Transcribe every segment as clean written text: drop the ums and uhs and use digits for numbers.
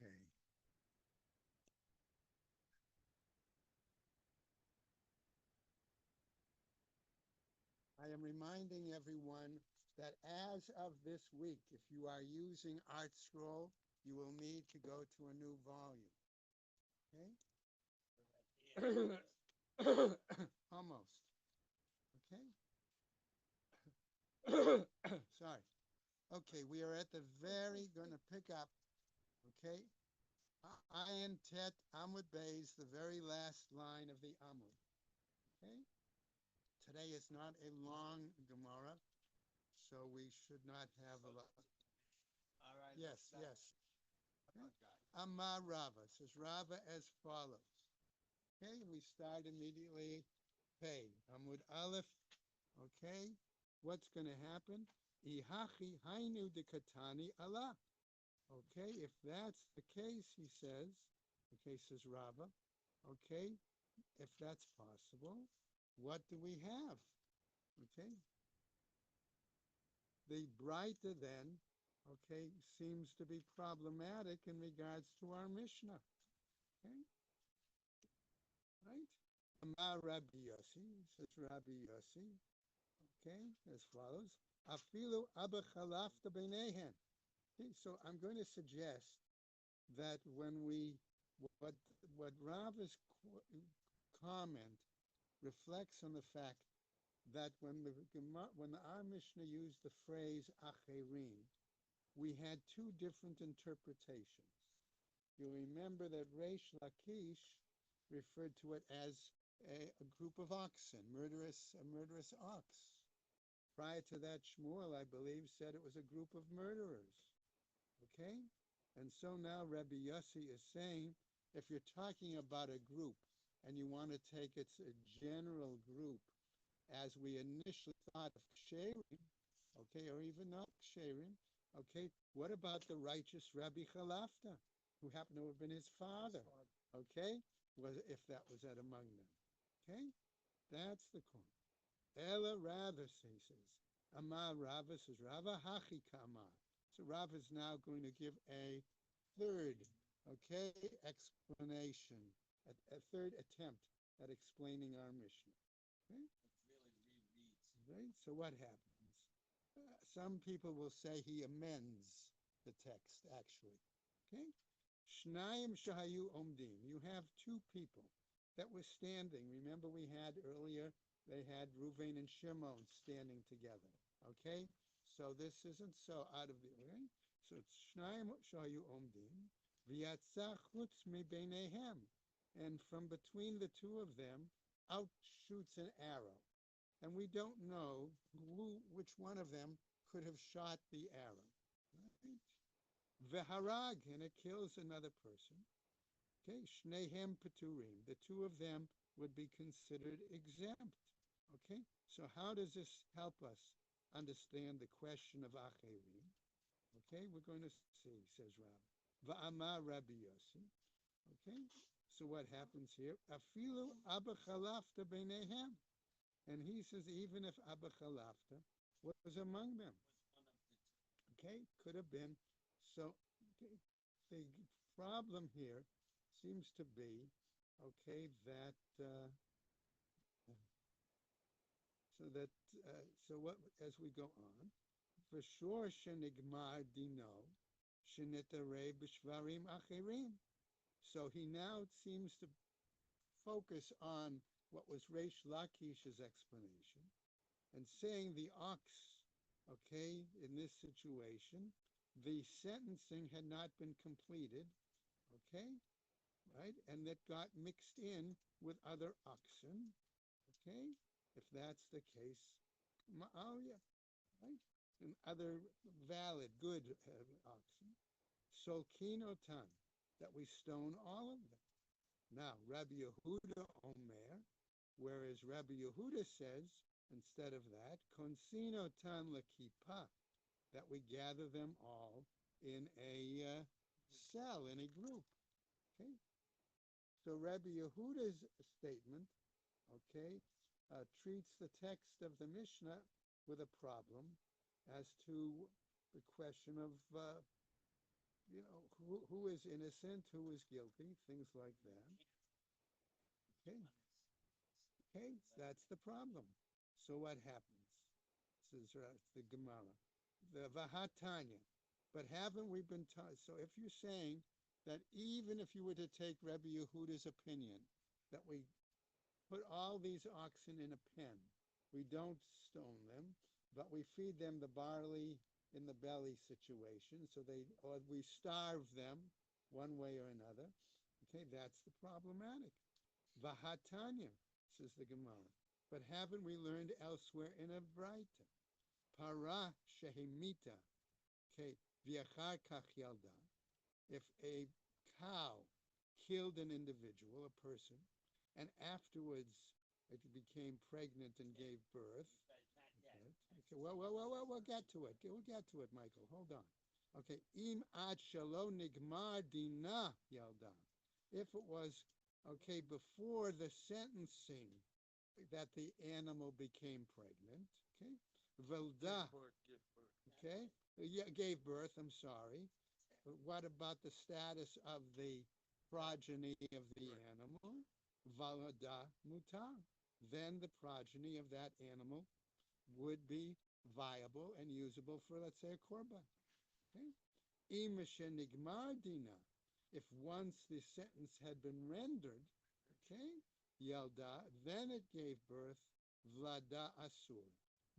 Okay. I am reminding everyone that as of this week, if you are using Art Scroll, you will need to go to a new volume. Okay? Almost. Okay? Sorry. Okay, we are at the very going to pick up. Okay? Ayin Tet Amud Beis, the very last line of the Amud. Okay? Today is not a long Gemara, so we should not have a lot. All right. Yes, yes. Okay. Amar Rava says Rava as follows. Okay, we start immediately. Pay Amud Aleph. Okay, what's going to happen? Ihachi hainu de katani Allah. Okay, if that's the case, he says. Okay, says Rava. Okay, if that's possible, what do we have? Okay, the Breita then, okay, seems to be problematic in regards to our Mishnah. Okay, right? Amar Rabbi Yossi, says Rabbi Yossi, okay, as follows. Afilu abba chalafta b'neihen. Okay, so I'm going to suggest that when we, what, what Rava's comment reflects on the fact that when our Mishnah used the phrase acherim, we had two different interpretations. You remember that Reish Lakish referred to it as a group of oxen, a murderous ox. Prior to that, Shmuel, I believe, said it was a group of murderers. Okay? And so now Rabbi Yossi is saying, if you're talking about a group and you want to take its a general group, as we initially thought of Ksherim, okay, or even not Ksherim, okay, what about the righteous Rabbi Chalafta, who happened to have been his father, okay, if that was at among them, okay? That's the point. Ella Rava says, Amar Rava says, Rava Hachi Kama. So Rava is now going to give a third, okay, explanation, a third attempt at explaining our Mishnah. Okay? Right? So what happens? Some people will say he amends the text, actually. Okay? Shnayim shahayu omdim. You have two people that were standing. Remember we had earlier, they had Ruvain and Shimon standing together. Okay? So this isn't so out of the way. So it's Shnayim shahayu omdim. V'yatzah chutz mibeinehem. And from between the two of them, out shoots an arrow. And we don't know which one of them could have shot the arrow. Right? Veharag, and it kills another person. Okay, shnehem peturim. The two of them would be considered exempt. Okay, so how does this help us understand the question of acherim? Okay, we're going to see, says Rabbi. Va'amar Rabbi Yossi. Okay, so what happens here? Afilu abba chalafta beinehem. And he says, even if Abba Chalafta was among them, okay, could have been. So okay, the problem here seems to be, okay, that so what as we go on, for sure shenigmar dino shenitare b'shvarim acherim. So he now seems to focus on what was Reish Lakish's explanation and saying the ox, okay, in this situation, the sentencing had not been completed, okay, right, and that got mixed in with other oxen, okay, if that's the case, ma'alya, right, and other valid, good oxen, solkinotan, that we stone all of them. Now, Rabbi Yehuda Omer, whereas Rabbi Yehuda says, instead of that, Konsino tan lekipa, that we gather them all in a cell, in a group. Okay? So Rabbi Yehuda's statement, okay, treats the text of the Mishnah with a problem as to the question of, who is innocent, who is guilty, things like that. Okay, okay, that's the problem. So what happens? This is the Gemara, the Vahatanya. But haven't we been taught? So if you're saying that even if you were to take Rabbi Yehuda's opinion, that we put all these oxen in a pen, we don't stone them, but we feed them the barley in the belly situation, so or we starve them one way or another. Okay, that's the problematic. Vahatanya, says the Gemara. But haven't we learned elsewhere in a Braita? Para shehemita, okay, v'achar kach yalda. If a cow killed an individual, a person, and afterwards it became pregnant and gave birth. Okay, we'll get to it. We'll get to it, Michael. Hold on. Okay, im ad shelo nigmar dina yalda. If it was, okay, before the sentencing that the animal became pregnant, okay, velda, okay, yeah, gave birth, I'm sorry. But what about the status of the progeny of the animal? Valada mutar. Then the progeny of that animal would be viable and usable for, let's say, a korban. Okay? If once the sentence had been rendered, okay, yelda, then it gave birth, vlada asur.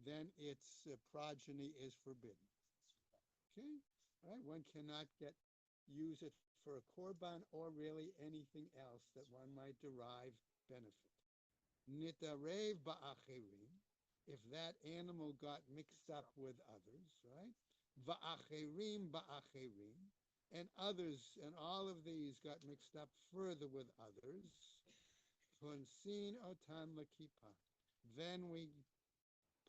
Then its progeny is forbidden. Okay? All right? One cannot use it for a korban or really anything else that one might derive benefit. Nitarev ba'acherim, if that animal got mixed up with others, right? Va'acherim ba'acherim, and others, and all of these got mixed up further with others. Konsin otan lakipa. Then we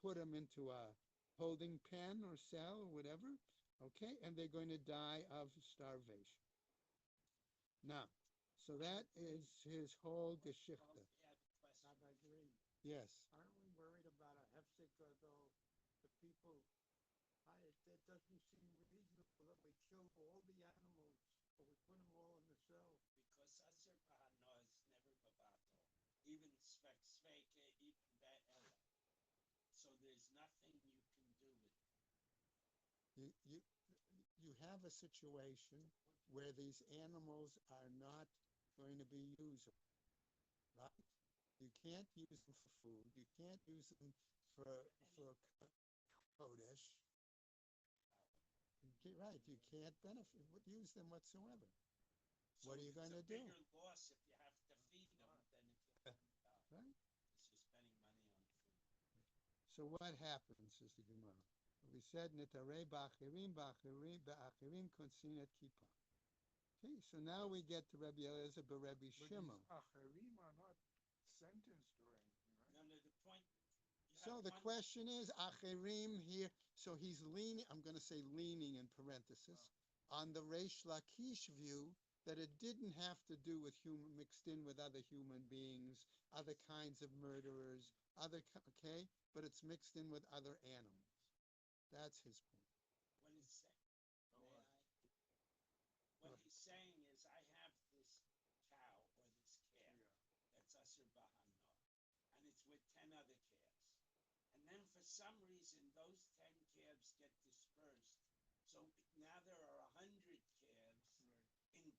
put them into a holding pen or cell or whatever, okay, and they're going to die of starvation. Now, so that is his whole geschichte. Yes. Aren't we worried about a hefsek, though the people, it doesn't seem reasonable that we kill all the animals, or we put them all in the cell. Because Aser Bahano is never babato. Even Sveke, even Be'ela. So there's nothing you can do with it. You have a situation where these animals are not going to be usable, right? You can't use them for food. You can't use them for kodesh. Right, you can't use them whatsoever. So what are you going to do? It's a bigger loss if you have to feed them than if you let them die. Right? Because you're spending money on food. So what happens, is the Gemara? We said, Nitarei ba'achirim konsinet kippah. Okay, so now we get to Rabbi Eliezer Rabbi Shimon. Acherim are not sentenced or anything, right? No, the point. So the question is, acherim here, so he's leaning, I'm going to say leaning in parenthesis, on the Reish Lakish view that it didn't have to do with mixed in with other human beings, other kinds of murderers, okay, but it's mixed in with other animals. That's his point. What he's saying is, I have this cow or this calf that's Aser Bahano, and it's with 10 other calves. And then for some reason, those 10 calves get dispersed. So now there are 100 calves in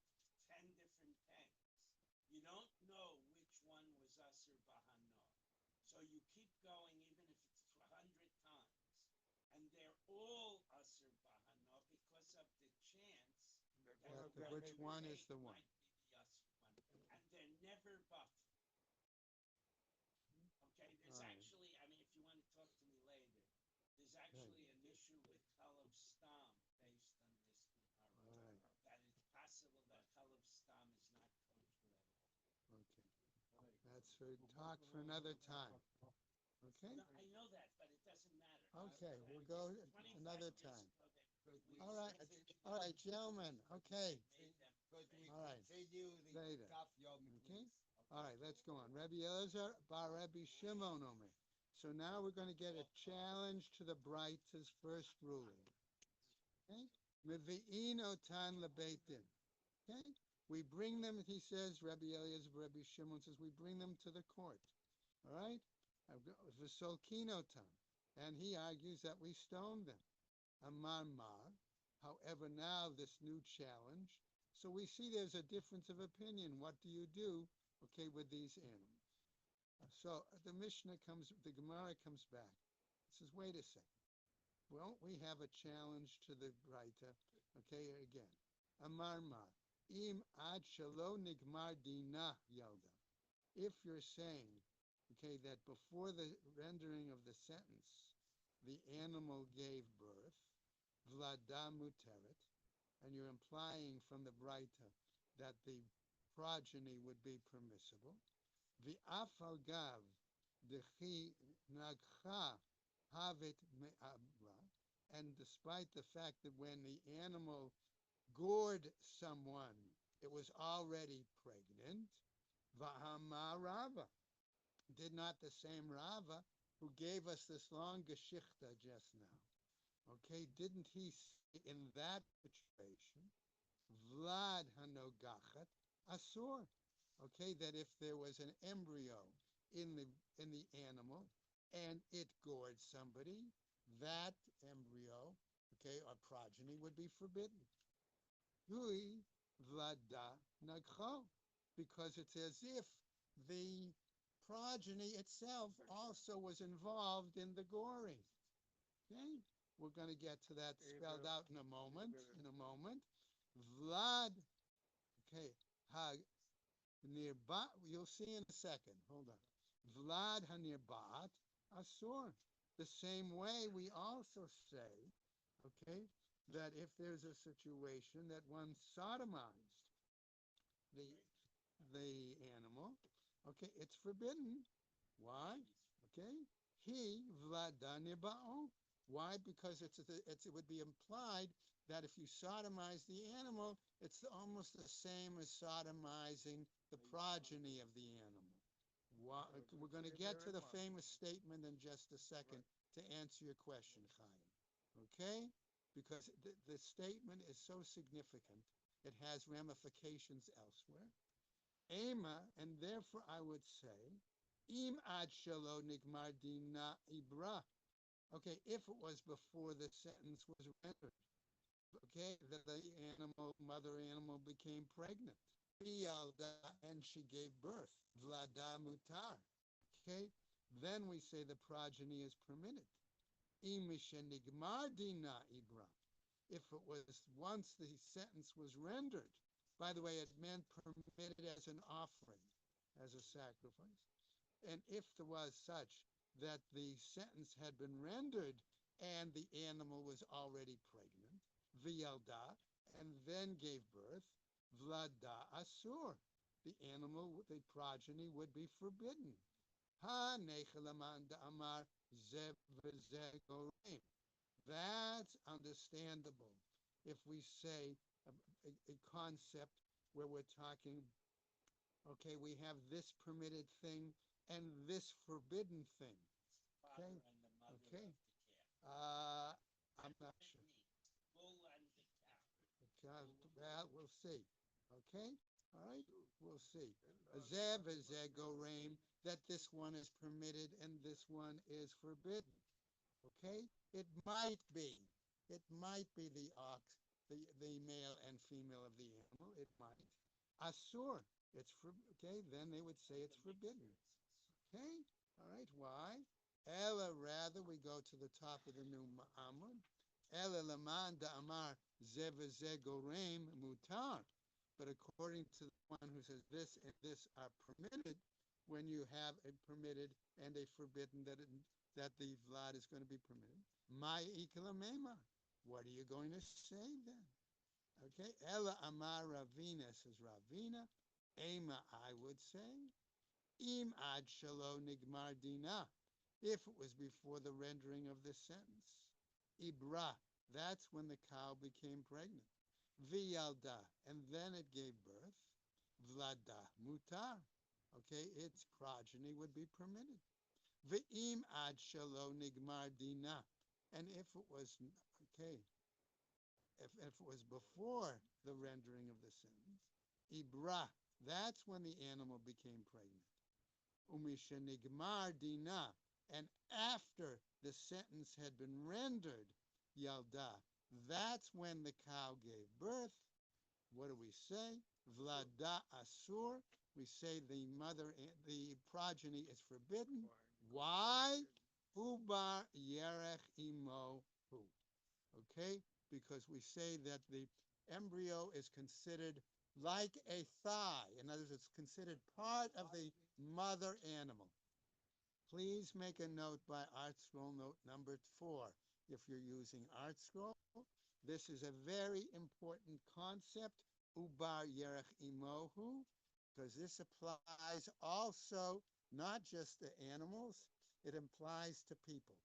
10 different pens. You don't know which one was Aser Bahano. So you keep going even if it's 100 times. And they're all Aser Bahano because of the chance that Which one is the one? might be the Aser one. And they're never buffed. Okay, there's actually, I mean, if you want to talk to me later, there's actually an issue with Kalav Stam based on this Gemara. Right. That it's possible that Kalav Stam is not kosher at all. Okay. That's for talk for another time. Okay? No, I know that, but it doesn't matter. Okay, we'll go 25 another years time. ago, we All right, gentlemen. Okay. made them. But we All right. continue the Later. Daf Yomi, Okay? please. All right, let's go on. Rabbi Eliezer bar Rabbi Shimon Omer. So now we're going to get a challenge to the Bright's first ruling. Okay? Mevi'ino tan lebeitin. Okay? We bring them, he says, Rabbi Eliezer, Rabbi Shimon says, we bring them to the court. All right? V'solkinotam. And he argues that we stone them. Amar mar. However, now this new challenge. So we see there's a difference of opinion. What do you do, okay, with these animals? So the Mishnah comes, the Gemara comes back. It says, wait a second. Well, we have a challenge to the Braita. Okay, again. Amar mar. Im ad shalo nigmar dina yelda. If you're saying, okay, that before the rendering of the sentence, the animal gave birth, vlada muteret, and you're implying from the Braita that the progeny would be permissible, the afalgav dechi nagcha havit me'abra, and despite the fact that when the animal gored someone, it was already pregnant, v'hama rava, did not the same Rava who gave us this long geschichte just now, okay, didn't he say in that situation, Vlad hanogachat asur, okay, that if there was an embryo in the animal and it gored somebody, that embryo, okay, or progeny would be forbidden. Hui vlada nagcho, because it's as if the progeny itself also was involved in the goring. Okay, we're going to get to that spelled out in a moment. In a moment, Vlad. Okay, ha nearby. You'll see in a second. Hold on. Vlad hanirbat asur. The same way we also say, okay, that if there's a situation that one sodomized the the animal, okay, it's forbidden. Why? Okay, he vladanibao. Why? Because it would be implied that if you sodomize the animal, it's almost the same as sodomizing the progeny of the animal. Why, we're going to get to the famous statement in just a second to answer your question, Chaim. Okay? Because the statement is so significant, it has ramifications elsewhere. Ema, and therefore I would say, im ad shelo nigmar dina ibra. Okay, if it was before the sentence was rendered, okay, that the mother animal became pregnant, and she gave birth, vlada mutar. Okay, then we say the progeny is permitted. Imisha nigmar dina ibra. If it was once the sentence was rendered, by the way, it meant permitted as an offering, as a sacrifice. And if there was such that the sentence had been rendered and the animal was already pregnant, v'yalda, and then gave birth, vlada asur, the animal, the progeny would be forbidden. Ha nechelaman amar zev v'zeh. That's understandable if we say a concept where we're talking, okay, we have this permitted thing and this forbidden thing. Okay? Okay. I'm not sure. Bull and the cow. Okay, well, we'll see. Okay? All right? We'll see. Zev is Goraim, that this one is permitted and this one is forbidden. Okay? It might be. It might be the ox, the male and female of the animal. It might. Asur. It's okay, then they would say it's forbidden. Okay? All right, why? Ella, rather, we go to the top of the new Amud. Ella laman da amar zeveze gorem mutar. But according to the one who says this and this are permitted, when you have a permitted and a forbidden, that the vlad is going to be permitted. My ikalamema. What are you going to say then? Okay, Ella amar Ravina, says Ravina. Ema, I would say. Im ad shalo nigmar dina. If it was before the rendering of this sentence. Ibra, that's when the cow became pregnant. Viyalda, and then it gave birth. Vlada, mutar. Okay, its progeny would be permitted. Ve'im ad shalo nigmar dina. And if it was, okay, if it was before the rendering of the sentence, ibra, that's when the animal became pregnant. Umishenigmar dina, and after the sentence had been rendered, yalda, that's when the cow gave birth. What do we say? Vlada asur. We say the progeny is forbidden. Why? Ubar yerech imo hu. Okay? Because we say that the embryo is considered like a thigh. In other words, it's considered part of the mother animal. Please make a note by Art Scroll note number 4. If you're using Art Scroll, this is a very important concept, ubar yerech imohu, because this applies also not just to animals, it applies to people.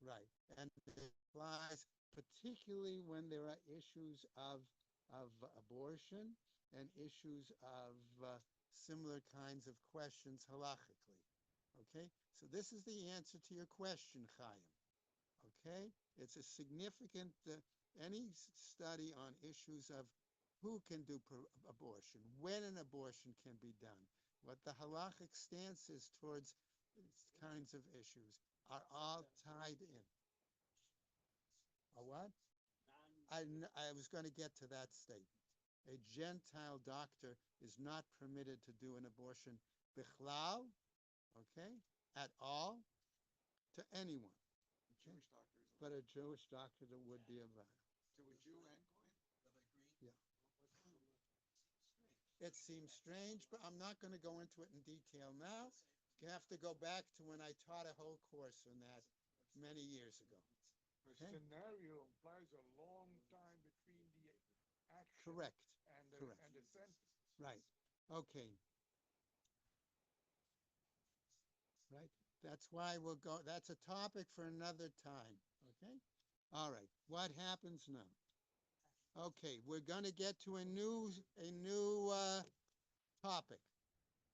Right. And it applies particularly when there are issues of abortion and issues of similar kinds of questions halachically. Okay? So this is the answer to your question, Chaim. Okay? It's a significant, any study on issues of who can do abortion, when an abortion can be done, what the halachic stance is towards these kinds of issues are all tied in. A what? I was going to get to that statement. A Gentile doctor is not permitted to do an abortion bichlal, okay, at all, to anyone. Jewish doctors. But a Jewish doctor that would be allowed. To a Jew and Goy? Will they agree? Yeah. It seems strange, but I'm not going to go into it in detail now. You have to go back to when I taught a whole course on that many years ago. The scenario implies a long time between the action Correct. and the sentence. Right. Okay. Right. That's why we'll go. That's a topic for another time. Okay. All right. What happens now? Okay, we're going to get to a new topic,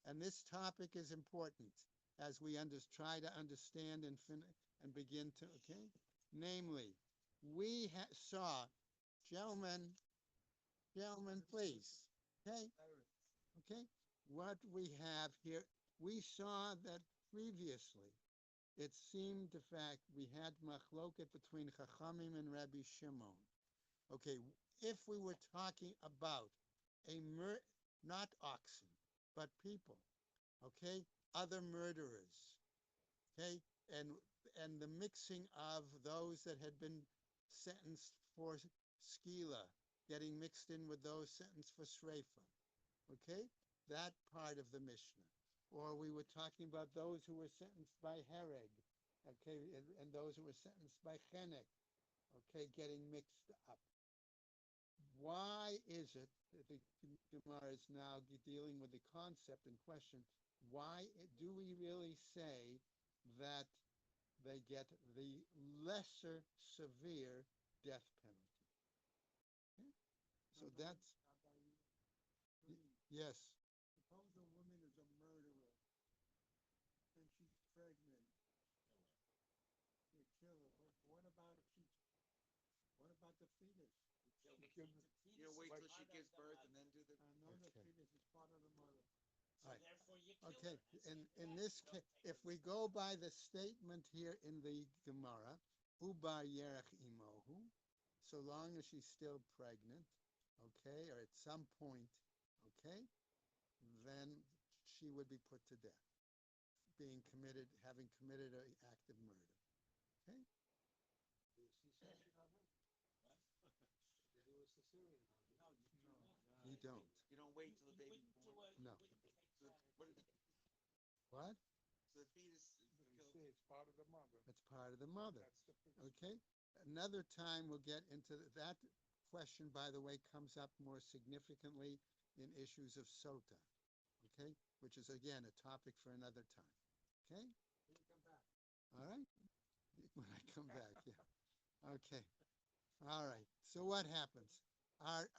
and this topic is important as we try to understand and begin to. Okay, namely, we saw, gentlemen, please. Okay, okay. What we have here, we saw that previously. It seemed, in fact, we had machloket between Chachamim and Rabbi Shimon. Okay, if we were talking about not oxen, but people, okay, other murderers, okay, and the mixing of those that had been sentenced for skila, getting mixed in with those sentenced for sreifa, okay, that part of the Mishnah. Or we were talking about those who were sentenced by hereg, okay, and those who were sentenced by chenek, okay, getting mixed up. Why is it that the Gemara is now dealing with the concept in question? Why do we really say that they get the lesser severe death penalty? Okay? So that's yes. Suppose a woman is a murderer and she's pregnant. You kill her. What about if what about the fetus? You wait till she gives birth and then do the. I know the fetus is part of the mother. So therefore you kill Okay, her. in this case, if we go by the statement here in the Gemara, ubar yerech imohu, so long as she's still pregnant, okay, or at some point, okay, then she would be put to death, having committed an act of murder. Okay? You don't. You don't wait till the baby. No. So What? So the fetus it's part of the mother. It's part of the mother. That's the Okay? Another time we'll get into that question, by the way, comes up more significantly in issues of sota. Okay? Which is, again, a topic for another time. Okay? When you come back. All right? When I come back, yeah. Okay. All right. So what happens? Our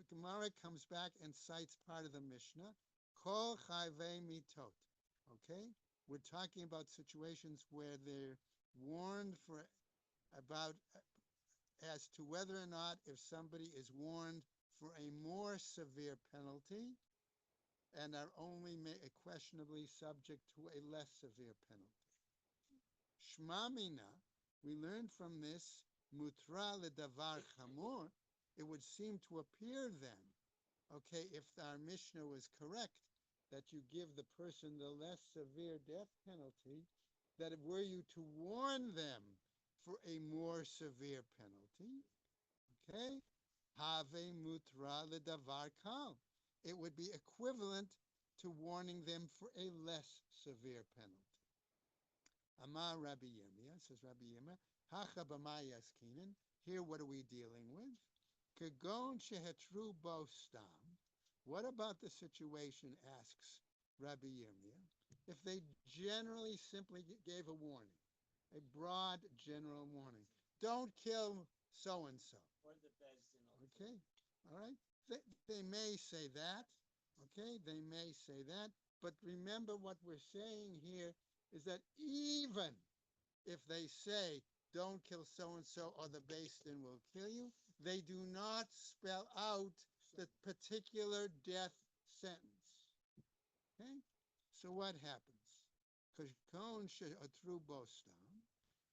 Gemara comes back and cites part of the Mishnah, Kol chayvei mitot. Okay? We're talking about situations where they're warned for about as to whether or not if somebody is warned for a more severe penalty and are only questionably subject to a less severe penalty. Shmamina, we learn from this, mutra ledavar chamor, it would seem to appear then, okay, if our Mishnah was correct, that you give the person the less severe death penalty, that were you to warn them for a more severe penalty, okay, have mutra ledavar kal. It would be equivalent to warning them for a less severe penalty. Amar Rabbi Yirmiyah, says Rabbi Yirmiyah, Hacha b'mayaskinen. Here, what are we dealing with? Kagon shehetru bo stam. What about the situation, asks Rabbi Yirmiyah, if they generally simply gave a warning, a broad general warning? Don't kill so-and-so. Or the Bezdin. Okay, all right? They may say that, okay? They may say that, but remember what we're saying here is that even if they say, don't kill so-and-so or the Beis Din will kill you, they do not spell out the particular death sentence. Okay? So what happens? Kashkon she'atru bostam,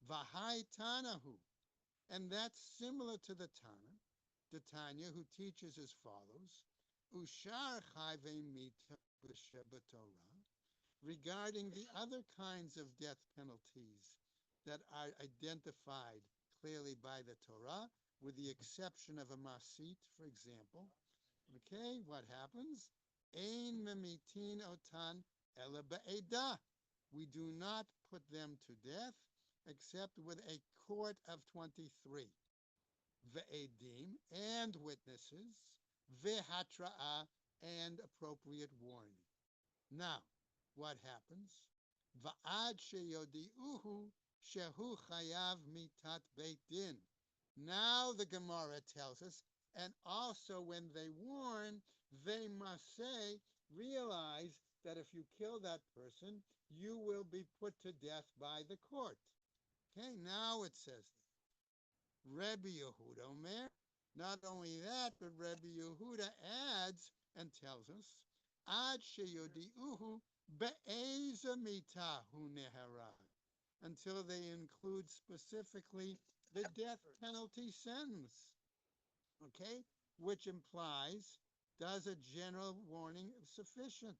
v'hai tanahu. And that's similar to the Tanya, who teaches as follows, Ushar chayve mita b'Torah, regarding the other kinds of death penalties that are identified clearly by the Torah, with the exception of a masit, for example. Okay, what happens? Ein memitin otan ela be'edah. We do not put them to death except with a court of 23. Ve'edim, and witnesses, ve'hatra'ah, and appropriate warning. Now, what happens? Va'ad sheyodi'uhu shehu chayav mitat beit din. Now the Gemara tells us, and also when they warn, they must say, realize that if you kill that person, you will be put to death by the court. Okay, now it says, Rebbe Yehuda Omer. Not only that, but Rebbe Yehuda adds and tells us, Ad sheyodi'uhu be'eza mitahu nehara, until they include specifically the death penalty sentence. Okay, which implies, does a general warning sufficient,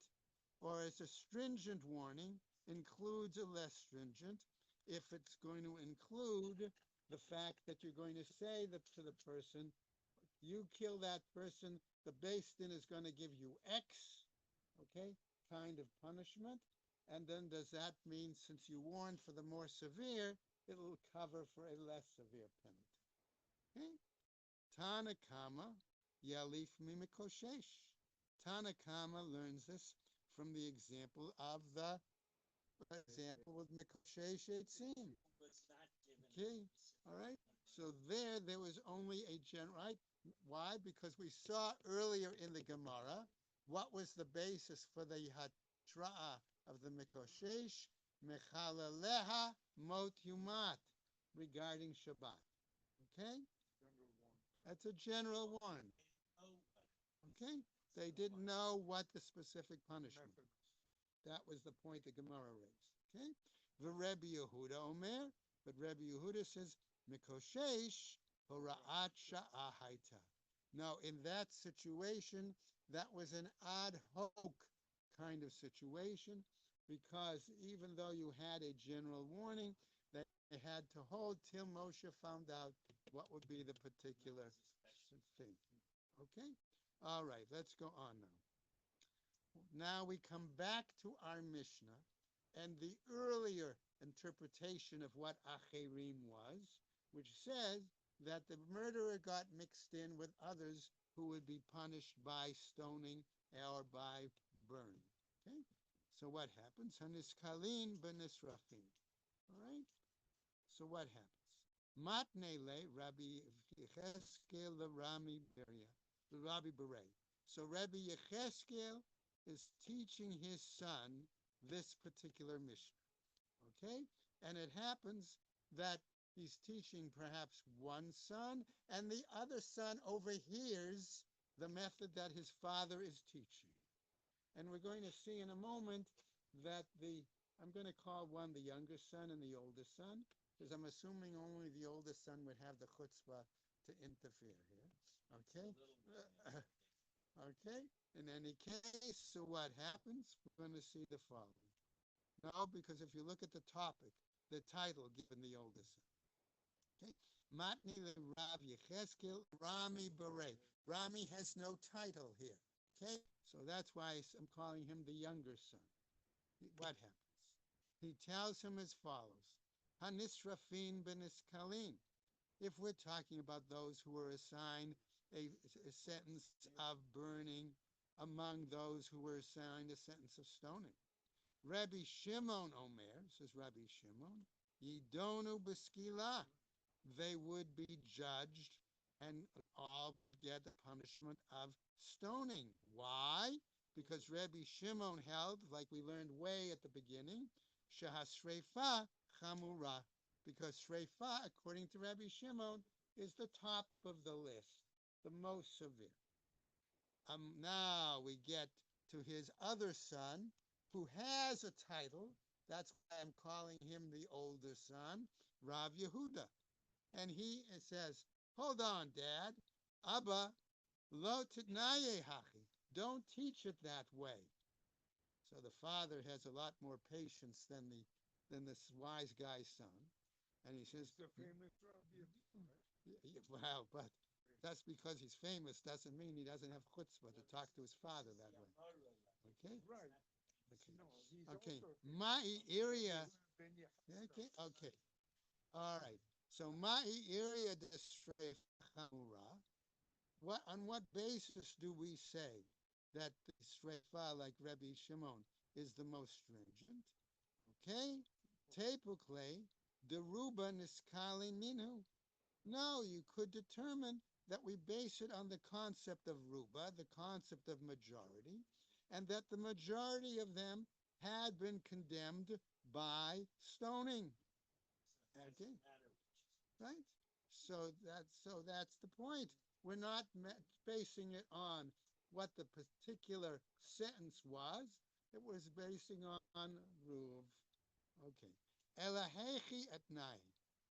or is a stringent warning includes a less stringent? If it's going to include the fact that you're going to say that to the person, you kill that person, the Beis Din is going to give you X, okay, kind of punishment. And then does that mean, since you warned for the more severe, it'll cover for a less severe penalty? Okay? Tanakama yalif mimikoshesh. Tanakama learns this from the example of the example with Mikoshesh Eitzim. Okay, all right. So there was only a general, right? Why? Because we saw earlier in the Gemara what was the basis for the hatra'ah of the Mikoshesh, Mechalaleha Mot Yumat, regarding Shabbat. Okay? That's a general one. Okay? They didn't know what the specific punishment was. That was the point the Gemara raised. Okay? The Rebbe Yehuda Omer, but Rebbe Yehuda says, Mikoshesh hora'at sha'ahaita. Now, in that situation, that was an ad hoc kind of situation, because even though you had a general warning, they had to hold till Moshe found out what would be the particular thing. Okay? All right, let's go on now. Now we come back to our Mishnah and the earlier interpretation of what Acherim was, which says that the murderer got mixed in with others who would be punished by stoning or by burning. Okay? So what happens? Haniskalin benisrafin. All right? So what happens? Matnele Rabbi Yecheskel the Rabbi Beret. So Rabbi Yecheskel is teaching his son this particular Mishnah. Okay? And it happens that he's teaching perhaps one son, and the other son overhears the method that his father is teaching. And we're going to see in a moment that I'm going to call one the younger son and the oldest son, because I'm assuming only the oldest son would have the chutzpah to interfere here. Okay? Okay? In any case, so what happens? We're going to see the following. No, because if you look at the topic, the title given the oldest son. Okay? Matni le Rav Yecheskel Rami Beret. Rami has no title here. Okay? So that's why I'm calling him the younger son. What happens? He tells him as follows. Hanisrafin beniskalim. If we're talking about those who were assigned a sentence of burning among those who were assigned a sentence of stoning. Rabbi Shimon Omer, says Rabbi Shimon, Yidonu b'skila. They would be judged and all get the punishment of stoning. Why? Because Rabbi Shimon held, like we learned way at the beginning, shehasreifa chamura. Because shreifa, according to Rabbi Shimon, is the top of the list, the most severe. Now we get to his other son, who has a title. That's why I'm calling him the older son, Rav Yehuda. And he says, hold on, Dad. Abba, lo titnaye hachi. Don't teach it that way. So the father has a lot more patience than this wise guy's son. And he says, the famous Rav Yehuda, right? well, but that's because he's famous doesn't mean he doesn't have chutzpah to talk to his father that way. Okay? Right. Okay. No, he's Okay. also My area. Ben Okay. Okay. All right. So my area hamura. On what basis do we say that the sreifa, like Rabbi Shimon, is the most stringent? Okay? Tepukle, deruba niskali minu. No, you could determine that we base it on the concept of ruba, the concept of majority, and that the majority of them had been condemned by stoning. Okay, right? So that's the point. We're not basing it on what the particular sentence was. It was basing on ruv. Okay. Elahechi at night.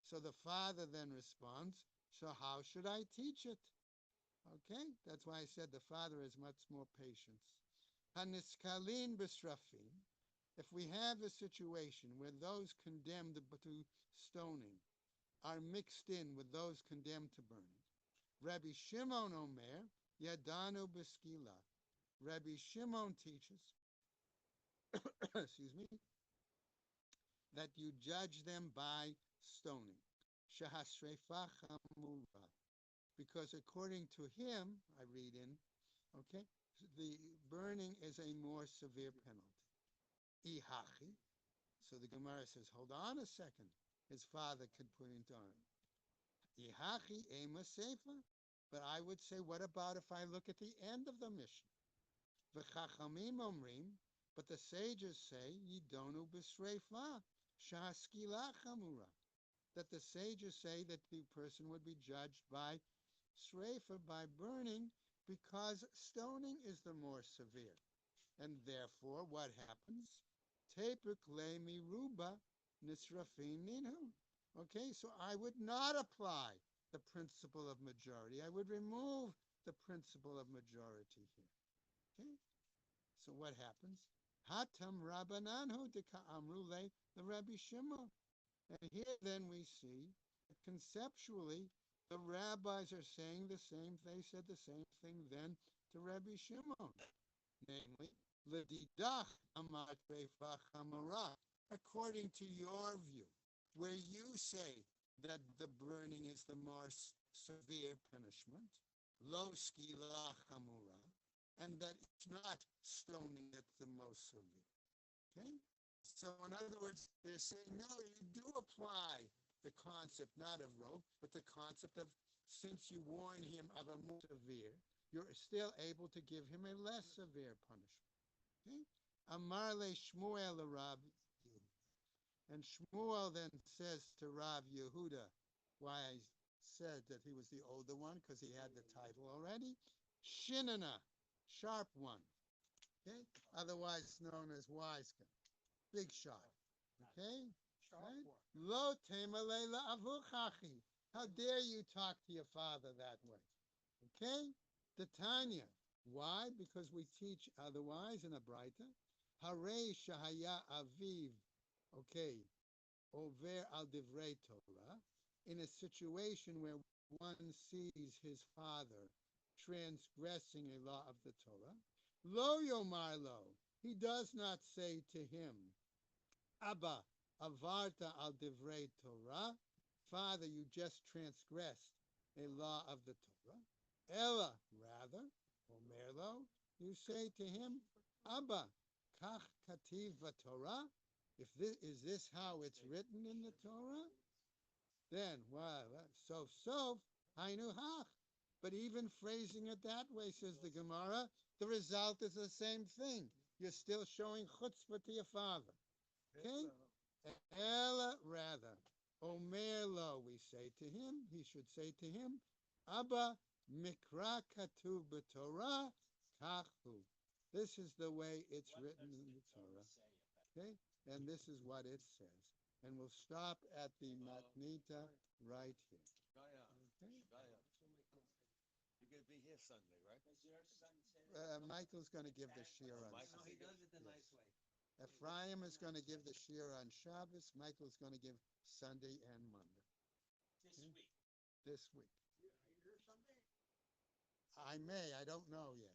So the father then responds, so how should I teach it? Okay, that's why I said the father has much more patience. Haniskalin besrafin. If we have a situation where those condemned to stoning are mixed in with those condemned to burning, Rabbi Shimon Omer, Yadanu beskila. Rabbi Shimon teaches, excuse me, that you judge them by stoning. Shahasrefa chamura. Because according to him, I read in, okay, the burning is a more severe penalty. Ihachi. So the Gemara says, hold on a second. His father could put into on. Ihachi ema sefer. But I would say, what about if I look at the end of the mission? V'chachamim omrim. But the sages say, yidonu b'sreifa. Shaskila chamura. That the sages say that the person would be judged by sreifa, by burning, because stoning is the more severe. And therefore, what happens? Tepuk le miruba nisrafin minhu. Okay, so I would not apply the principle of majority. I would remove the principle of majority here. Okay, so what happens? Hatam rabbananhu deka amrule the Rabbi Shimon. And here then we see that conceptually the rabbis are saying the same. They said the same thing then to Rabbi Shimon, namely, "L'didach amar trefa chamara." According to your view, where you say that the burning is the most severe punishment, lo skila chamura, and that it's not stoning that's the most severe. Okay? So in other words, they're saying, no, you do apply the concept not of rope, but the concept of since you warn him of a more severe, you're still able to give him a less severe punishment. Okay? Amar le Shmuel Rab. And Shmuel then says to Rav Yehuda, why I said that he was the older one, because he had the title already. Shinana, sharp one. Okay? Otherwise known as wise guy. Big shot. Okay? Right? Lo temalela avuchachi. How dare you talk to your father that way? Okay? The Tanya. Why? Because we teach otherwise in a Braita. Hare shahaya aviv. Okay. Over al divrei Torah. In a situation where one sees his father transgressing a law of the Torah. Lo yomar lo. He does not say to him, Abba, avarta al divrei Torah. Father, you just transgressed a law of the Torah. Ella, rather, omerlo, you say to him, Abba, kach kativ Torah. If this is this how it's written in the Torah, then well, so hainu hach. But even phrasing it that way, says the Gemara, the result is the same thing. You're still showing chutzpah to your father. Okay? Ella, rather, Omer lo, we say to him, he should say to him, Abba mikra katuv b'Torah kachu. This is the way it's written in the Torah. Okay? And this is what it says. And we'll stop at the matnita right here. Okay? You're going to be here Sunday, right? Michael's going to give the shir on Michael, Sunday. he does it the nice way. Ephraim is going to give the shir on Shabbos. Michael's going to give Sunday and Monday. This week. Are you here Sunday? I may. I don't know yet.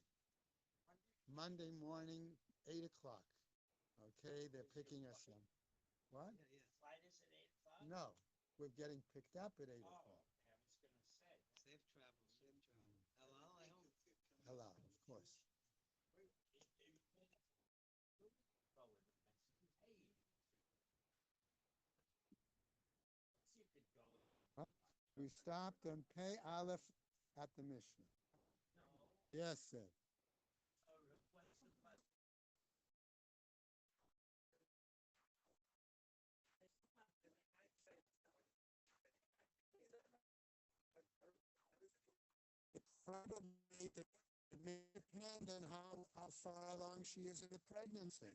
Monday morning, 8 o'clock. Okay, they're picking us up. What? Flight is at 8 o'clock? No, we're getting picked up at 8 Oh, o'clock. okay, I was going to say. Safe travel, safe travel. Hello, I hope. Hello, of course. We stopped on Pei Aleph at the Mishnah. Yes, sir. Probably it may depend on how far along she is in the pregnancy.